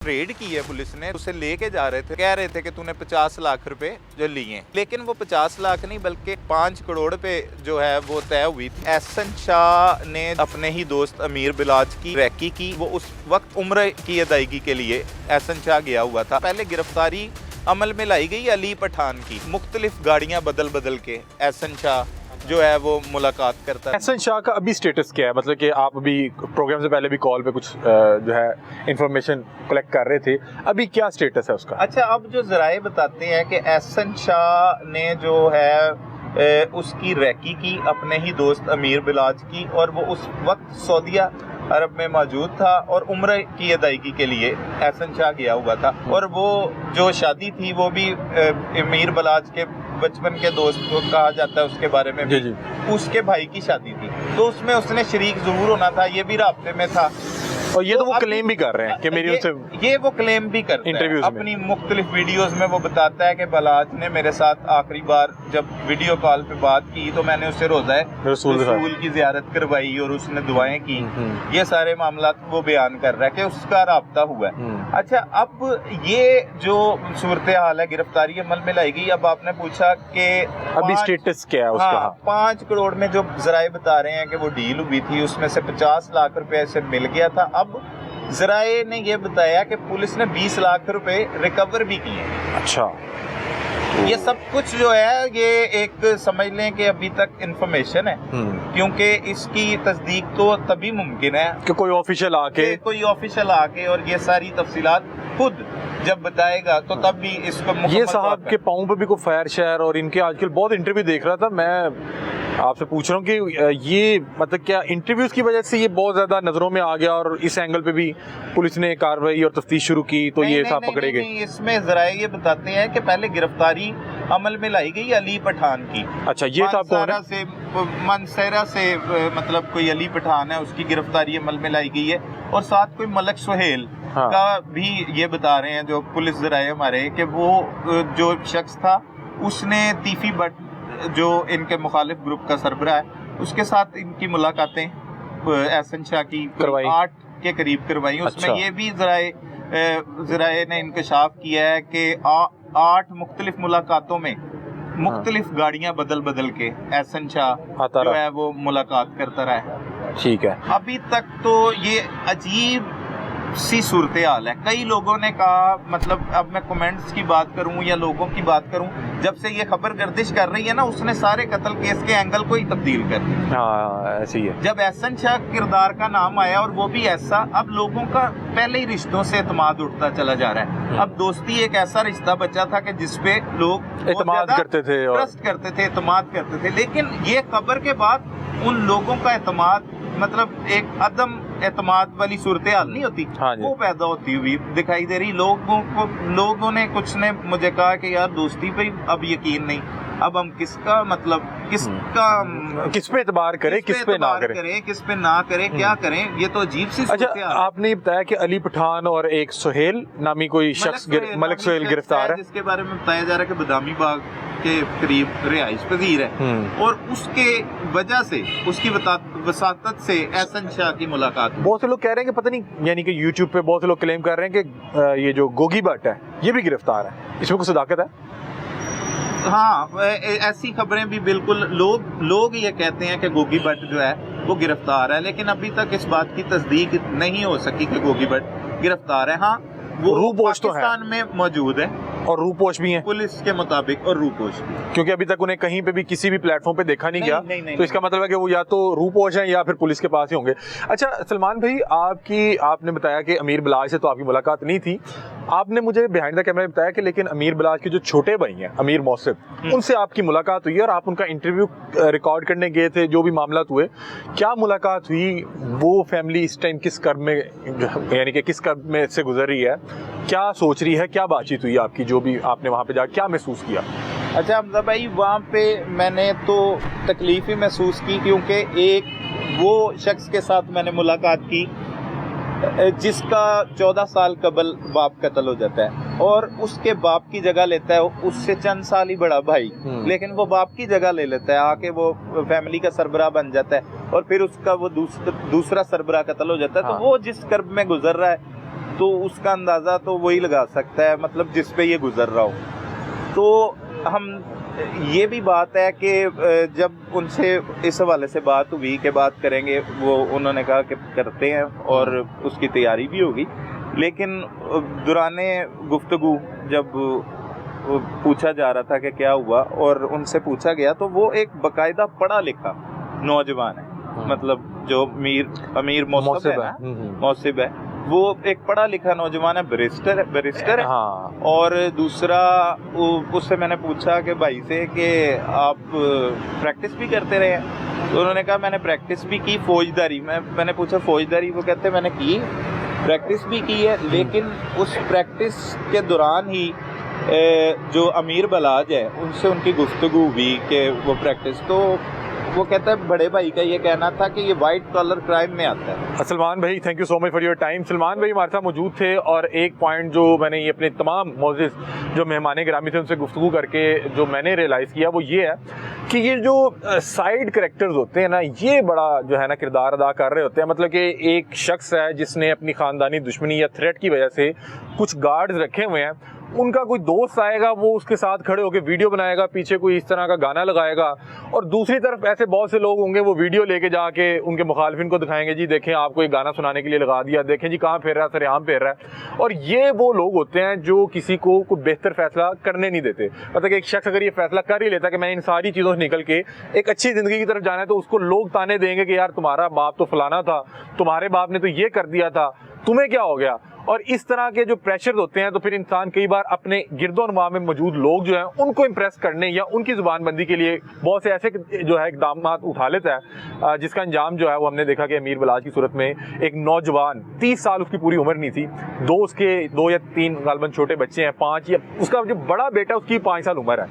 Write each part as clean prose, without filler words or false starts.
Red की है police ने, उसे लेके जा रहे थे, कह रहे थे कि तूने 50 लाख रुपए जो लिए, लेकिन वो 50 लाख नहीं बल्कि 5 करोड़ पे जो है वो तय हुई थी। एहसन शाह ने अपने ही दोस्त अमीर बिलाज की रैकी की, वो उस वक्त उम्र की अदायगी के लिए एहसन शाह गया हुआ था। पहले गिरफ्तारी अमल में लाई गई अली पठान की, मुख्तलिफ गाड़ियां बदल बदल के एहसन शाह जो है वो मुलाकात करता है। एहसन शाह का अभी स्टेटस क्या है? मतलब कि आप अभी प्रोग्राम से पहले भी कॉल पे कुछ जो है इंफॉर्मेशन कलेक्ट कर रहे थे, अभी क्या स्टेटस है उसका? अच्छा, अब जो जराए बताते हैं कि एहसन शाह ने जो है उसकी रैकी की अपने ही दोस्त अमीर बिलाज की, और वो उस वक्त सऊदीया अरब में मौजूद था और उम्र की अदायगी के लिए एहसन शाह गया हुआ था। और वो जो शादी थी वो भी अमीर बिलाज के बचपन के दोस्त को कहा जाता है, उसके बारे में भी जी। उसके भाई की शादी थी, तो उसमें उसने शरीक जरूर होना था, ये भी राब्ते में था। और ये तो वो क्लेम भी कर रहे हैं कि मेरी उनसे ये वो क्लेम भी करता इंटरव्यूज है में। अपनी मुख्तलिफ वीडियोस में। वो बताता है कि बलाज ने मेरे साथ आखिरी बार जब वीडियो कॉल पे बात की तो मैंने उससे रोज़ा रसूल की जियारत करवाई और उसने दुआएं की। ये सारे मामला वो बयान कर रहा है कि उसका राब्ता हुआ है। अच्छा, अब ये जो सूरत हाल है, गिरफ्तारी अमल में लाई गई। अब आपने पूछा कि अभी स्टेटस क्या है उसका? 5 करोड़ में जो जराए बता रहे हैं कि वो डील हुई थी, उसमें से 50 लाख रुपए से मिल गया था। अब जराए ने ये बताया कि पुलिस ने 20 लाख रुपए रिकवर भी किए। अच्छा, ये सब कुछ जो है ये एक समझ लें कि अभी तक इंफॉर्मेशन है, क्योंकि इसकी तस्दीक तो तभी मुमकिन है कि कोई ऑफिशियल आके और ये सारी तफसीलात खुद जब बताएगा तो तब भी इसको ये साहब के पाँव पे भी कोई फायर शेयर और इनके आजकल बहुत इंटरव्यू देख रहा था। मैं आपसे पूछ रहा हूँ कि ये मतलब क्या इंटरव्यूज की वजह से ये बहुत ज्यादा नजरों में आ गया और इस एंगल पे भी पुलिस ने कार्रवाई और तफ्तीश शुरू की तो ये साहब पकड़े गए? इसमें जराए ये बताते हैं कि पहले गिरफ्तारी अमल में लाई गई अली पठान की। अच्छा, ये साहब कौन है? मनसेरा से मतलब कोई अली पठान है, उसकी गिरफ्तारी अमल में लाई गई है। और साथ कोई मलक सुहेल का भी ये बता रहे हैं जो पुलिस जराए हमारे, कि वो जो शख्स था उसने तीफी भट्ट जो इनके मुखालिफ ग्रुप का सरबराह है, उसके साथ इनकी मुलाकातें एहसन शाह की 8 के करीब करवाई। उसमें ये भी जराए ने इंकशाफ किया है कि 8 मुख्तलिफ मुलाकातों में मुख्तलिफ गाड़ियां बदल बदल के एहसन शाह जो है वो मुलाकात करता रहा है। ठीक है, अभी तक तो ये अजीब सी सूरत हाल है। कई लोगों ने कहा, मतलब अब मैं कमेंट्स की बात करूं या लोगों की बात करूं, जब से ये खबर गर्दिश कर रही है ना, उसने सारे कत्ल केस के एंगल को ही तब्दील कर दिया। हाँ, ऐसे ही है। जब एहसन शाह किरदार का नाम आया और वो भी ऐसा, अब लोगों का पहले ही रिश्तों से एतमाद उठता चला जा रहा है। अब दोस्ती एक ऐसा रिश्ता बचा था कि जिसपे लोग एतमाद करते थे और ट्रस्ट करते थे, एतमाद करते थे। लेकिन ये खबर के बाद उन लोगों का एतमाद, मतलब एक अदम एतमाद वाली सूरत हाल नहीं होती, वो पैदा होती हुई दिखाई दे रही। लोगों ने कुछ ने मुझे कहा कि यार दोस्ती पे अब यकीन नहीं, अब हम किसका मतलब किस पे एतबार करें, किस पे ना करें, क्या करें, ये तो अजीब सी सूरत हाल है। अच्छा, आपने बताया कि अली पठान और एक सुहेल नामी कोई शख्स मलक सुहेल गिरफ्तार है, जिसके बारे में बताया जा रहा है कि बदामी बाग के करीब रिहाइश पजीर है, और उसके वजह से उसकी वसातत से एहसन शाह की मुलाकात। बहुत से लोग कह रहे हैं कि पता नहीं, यानी कि यूट्यूब पे बहुत से लोग क्लेम कर रहे हैं कि ये जो गोगी भट्ट है ये भी गिरफ्तार है, इसमें कुछ सदाकत है? हाँ, ऐसी खबरें भी बिल्कुल लोग ये कहते हैं कि गोगी भट्ट जो है वो गिरफ्तार है, लेकिन अभी तक इस बात की तस्दीक नहीं हो सकी कि गोगी भट्ट गिरफ्तार है। हाँ, वो पाकिस्तान में मौजूद है और रूपोश भी है पुलिस के मुताबिक, और रूपोश भी, क्योंकि अभी तक उन्हें कहीं पे भी किसी भी प्लेटफॉर्म पे देखा नहीं गया, तो इसका मतलब है कि वो या तो रूपोश हैं या फिर पुलिस के पास ही होंगे। अच्छा सलमान भाई, आपने बताया कि अमीर बिलाज से तो आपकी मुलाकात नहीं थी, आपने मुझे बिहाइंड द कैमरा बताया कि लेकिन अमीर बिलाज के जो छोटे भाई हैं अमीर मौसिफ, उनसे आपकी मुलाकात हुई और आप उनका इंटरव्यू रिकॉर्ड करने गए थे, जो भी मामला हुए, क्या मुलाकात हुई? वो फैमिली इस टाइम किस कर्म में, यानी कि किस कर्म में से गुजर रही है, क्या सोच रही है, क्या बातचीत हुई आपकी, जो भी आपने वहाँ पे जाकर क्या महसूस किया? अच्छा हमजा भाई, वहाँ पे मैंने तो तकलीफ ही महसूस की, क्योंकि एक वो शख्स के साथ मैंने मुलाकात की जिसका 14 साल कबल बाप कत्ल हो जाता है, और उसके बाप की जगह लेता है उससे चंद साल ही बड़ा भाई, लेकिन वो बाप की जगह ले लेता है, आके वो फैमिली का सरबराह बन जाता है, और फिर उसका वो दूसरा सरबराह कत्ल हो जाता है। तो वो जिस कर्ब में गुजर रहा है तो उसका अंदाज़ा तो वही लगा सकता है, मतलब जिस पे ये गुजर रहा हो। तो हम ये भी बात है कि जब उनसे इस हवाले से बात हुई कि बात करेंगे, वो उन्होंने कहा कि करते हैं और उसकी तैयारी भी होगी। लेकिन दौराने गुफ्तगू जब पूछा जा रहा था कि क्या हुआ और उनसे पूछा गया, तो वो एक बाकायदा पढ़ा लिखा नौजवान है, मतलब जो अमीर मौसिब है, वो एक पढ़ा लिखा नौजवान है, बैरिस्टर है। हाँ। और दूसरा उससे मैंने पूछा कि भाई से कि आप प्रैक्टिस भी करते रहे हैं? तो उन्होंने कहा मैंने प्रैक्टिस भी की, फौजदारी। मैंने पूछा फौजदारी? वो कहते मैंने की, प्रैक्टिस भी की है, लेकिन उस प्रैक्टिस के दौरान ही जो अमीर बलाज है उनसे उनकी गुफ्तगू हुई कि वो प्रैक्टिस, तो वो कहता है बड़े भाई का ये कहना था कि ये वाइट कॉलर क्राइम में आता है। सलमान भाई, thank you so much for your time. Salman भाई हमारे साथ मौजूद थे और एक पॉइंट जो मैंने ये अपने तमाम मोजिज़ जो मेहमान गिरामी थे उनसे गुफ्तगू करके जो मैंने रियलाइज़ किया वो ये है कि ये जो साइड कैरेक्टर्स होते हैं ना, ये बड़ा जो है ना किरदार अदा कर रहे होते हैं। मतलब कि एक शख्स है जिसने अपनी ख़ानदानी दुश्मनी या थ्रेट की वजह से कुछ गार्ड्स रखे हुए हैं, उनका कोई दोस्त आएगा, वो उसके साथ खड़े होकर वीडियो बनाएगा, पीछे कोई इस तरह का गाना लगाएगा, और दूसरी तरफ ऐसे बहुत से लोग होंगे वो वीडियो लेके जाके उनके मुखालिफिन को दिखाएंगे, जी देखें आपको एक गाना सुनाने के लिए लगा दिया, देखें जी कहाँ फेर रहा है, सरेआम फेर रहा है। और ये वो लोग होते हैं जो किसी को कोई बेहतर फैसला करने नहीं देते। मतलब कि एक शख्स अगर ये फैसला कर ही लेता कि मैं इन सारी चीज़ों से निकल के एक अच्छी ज़िंदगी की तरफ जाना है, तो उसको लोग ताने देंगे कि यार तुम्हारा बाप तो फलाना था, तुम्हारे बाप ने तो ये कर दिया था, तुम्हें क्या हो गया। और इस तरह के जो प्रेशर होते हैं, तो फिर इंसान कई बार अपने गिरदोनवा में मौजूद लोग जो हैं उनको इम्प्रेस करने या उनकी जुबानबंदी के लिए बहुत से ऐसे जो है इकदाम उठा लेता है, जिसका अंजाम जो है वो हमने देखा कि अमीर बलाज की सूरत में एक नौजवान, 30 साल उसकी पूरी उम्र नहीं थी, दो या तीन गालबन छोटे बच्चे हैं, 5 या उसका जो बड़ा बेटा उसकी 5 साल उम्र है,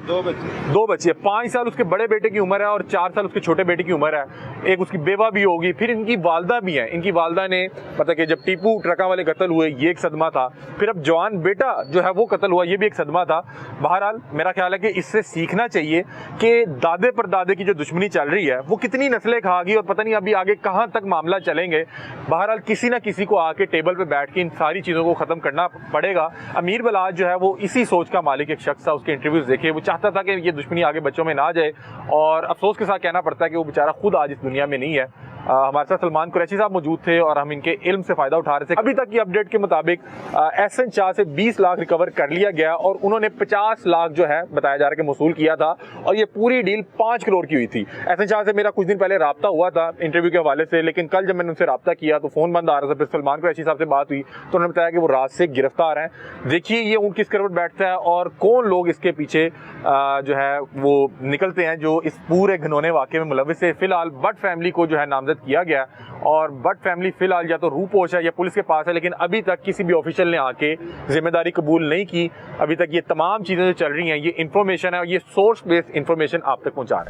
दो बच्चे 5 साल उसके बड़े बेटे की उम्र है और 4 साल उसके छोटे बेटे की उम्र है, एक उसकी बेवा भी होगी, फिर इनकी वालदा भी है। इनकी वालदा ने मतलब कि जब टीपू ट्रका वाले कत्ल हुए ये एक सदमा था, फिर अब जवान बेटा जो है वो कत्ल हुआ, ये भी एक सदमा था। बहरहाल मेरा ख्याल है कि इससे सीखना चाहिए कि दादे पर दादे की जो दुश्मनी चल रही है वो कितनी नस्लें खागी और पता नहीं अभी आगे कहां तक मामला चलेंगे। बहरहाल किसी ना किसी को आके टेबल पे बैठ के इन सारी चीज़ों को ख़त्म करना पड़ेगा। अमीर बलाज जो है वो इसी सोच का मालिक एक शख्स था, उसके इंटरव्यूज़ देखे, वो चाहता था कि ये दुश्मनी आगे बच्चों में ना जाए, और अफसोस के साथ कहना पड़ता है कि वो बेचारा खुद आज इस दुनिया में नहीं है। हमारे साथ सलमान कुरैशी साहब मौजूद थे और हम इनके इल्म से फ़ायदा उठा रहे थे। अभी तक की अपडेट के मुताबिक एहसन शाह से 20 लाख रिकवर कर लिया गया और उन्होंने 50 लाख जो है बताया जा रहा है कि मसूल किया था, और ये पूरी डील 5 करोड़ की हुई थी। एहसन शाह से मेरा कुछ दिन पहले रब्ता हुआ था इंटरव्यू के हवाले से, लेकिन कल जब मैंने उनसे रब्ता किया तो फ़ोन बंद आ रहा था। फिर सलमान कुरैशी साहब से बात हुई तो उन्होंने बताया कि वो रात से गिरफ्तार हैं। देखिए ये ऊँट किस करवट बैठता है और कौन लोग इसके पीछे जो है वो निकलते हैं जो इस पूरे घिनौने वाक़े में मुलविस है। फिलहाल बट फैमिली को जो है नामजद किया गया और बट फैमिली फिलहाल या तो रूपोश है या पुलिस के पास है, लेकिन अभी तक किसी भी ऑफिशियल ने आके जिम्मेदारी कबूल नहीं की। अभी तक ये तमाम चीज़ें जो चल रही हैं ये इन्फॉर्मेशन है और ये सोर्स बेस्ड इन्फॉर्मेशन आप तक पहुंचा रहे हैं।